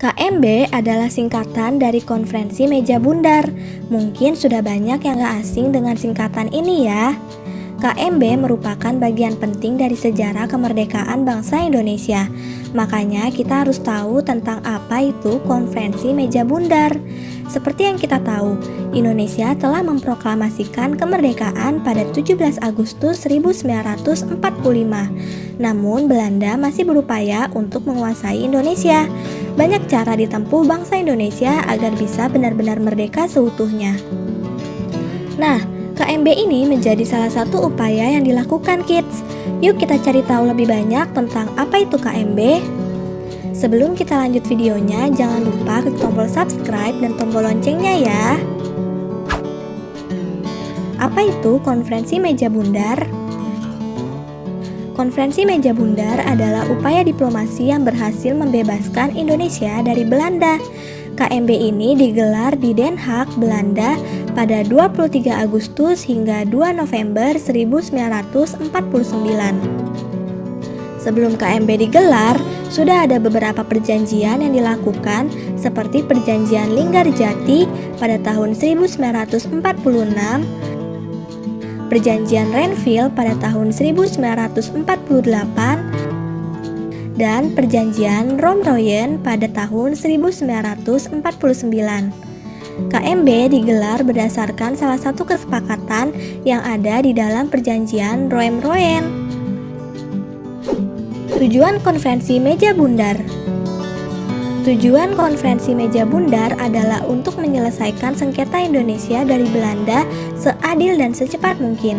KMB adalah singkatan dari Konferensi Meja Bundar. Mungkin sudah banyak yang gak asing dengan singkatan ini ya. KMB merupakan bagian penting dari sejarah kemerdekaan bangsa Indonesia. Makanya kita harus tahu tentang apa itu Konferensi Meja Bundar. Seperti yang kita tahu, Indonesia telah memproklamasikan kemerdekaan pada 17 Agustus 1945. Namun Belanda masih berupaya untuk menguasai Indonesia. Banyak cara ditempuh bangsa Indonesia agar bisa benar-benar merdeka seutuhnya. Nah, KMB ini menjadi salah satu upaya yang dilakukan kids. Yuk kita cari tahu lebih banyak tentang apa itu KMB. Sebelum kita lanjut videonya, jangan lupa klik tombol subscribe dan tombol loncengnya ya. Apa itu Konferensi Meja Bundar? Konferensi Meja Bundar adalah upaya diplomasi yang berhasil membebaskan Indonesia dari Belanda. KMB ini digelar di Den Haag, Belanda pada 23 Agustus hingga 2 November 1949. Sebelum KMB digelar, sudah ada beberapa perjanjian yang dilakukan seperti Perjanjian Linggarjati pada tahun 1946, Perjanjian Renville pada tahun 1948, dan Perjanjian Romroyen pada tahun 1949. KMB digelar berdasarkan salah satu kesepakatan yang ada di dalam Perjanjian Romroyen. Tujuan Konferensi Meja Bundar. Tujuan Konferensi Meja Bundar adalah untuk menyelesaikan sengketa Indonesia dari Belanda seadil dan secepat mungkin.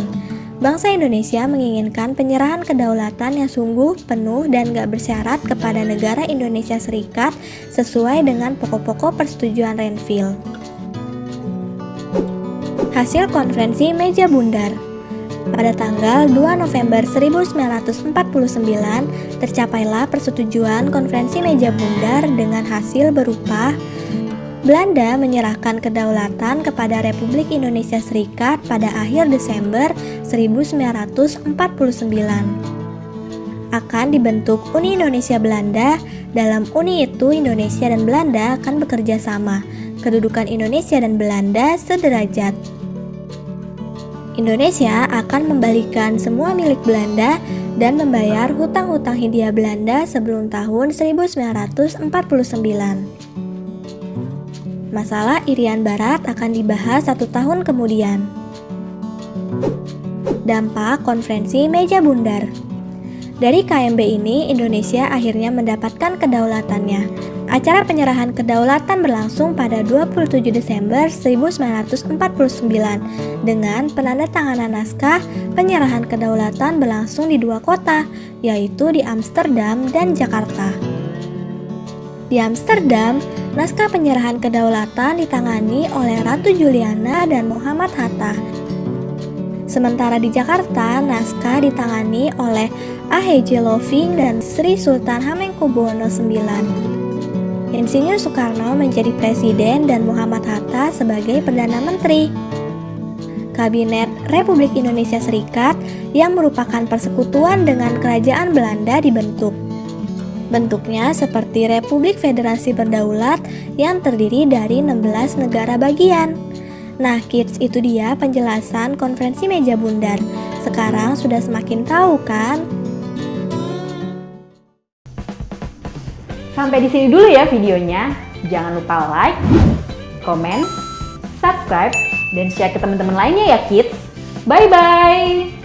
Bangsa Indonesia menginginkan penyerahan kedaulatan yang sungguh, penuh, dan gak bersyarat kepada negara Indonesia Serikat sesuai dengan pokok-pokok persetujuan Renville. Hasil Konferensi Meja Bundar. Pada tanggal 2 November 1949, tercapailah persetujuan Konferensi Meja Bundar dengan hasil berupa Belanda menyerahkan kedaulatan kepada Republik Indonesia Serikat pada akhir Desember 1949. Akan dibentuk Uni Indonesia Belanda. Dalam uni itu Indonesia dan Belanda akan bekerja sama. Kedudukan Indonesia dan Belanda sederajat. Indonesia akan membalikan semua milik Belanda dan membayar hutang-hutang Hindia Belanda sebelum tahun 1949. Masalah Irian Barat akan dibahas 1 tahun kemudian. Dampak Konferensi Meja Bundar. Dari KMB ini, Indonesia akhirnya mendapatkan kedaulatannya. Acara penyerahan kedaulatan berlangsung pada 27 Desember 1949 dengan penandatanganan naskah penyerahan kedaulatan berlangsung di 2 kota, yaitu di Amsterdam dan Jakarta. Di Amsterdam, naskah penyerahan kedaulatan ditangani oleh Ratu Juliana dan Muhammad Hatta. Sementara di Jakarta, naskah ditangani oleh A.H.J. Loving dan Sri Sultan Hamengkubuwono IX. Insinyur Soekarno menjadi presiden dan Muhammad Hatta sebagai Perdana Menteri. Kabinet Republik Indonesia Serikat yang merupakan persekutuan dengan Kerajaan Belanda dibentuk. Bentuknya seperti Republik Federasi Berdaulat yang terdiri dari 16 negara bagian. Nah kids, itu dia penjelasan Konferensi Meja Bundar. Sekarang sudah semakin tahu kan? Sampai di sini dulu ya videonya. Jangan lupa like, komen, subscribe, dan share ke teman-teman lainnya ya kids. Bye-bye!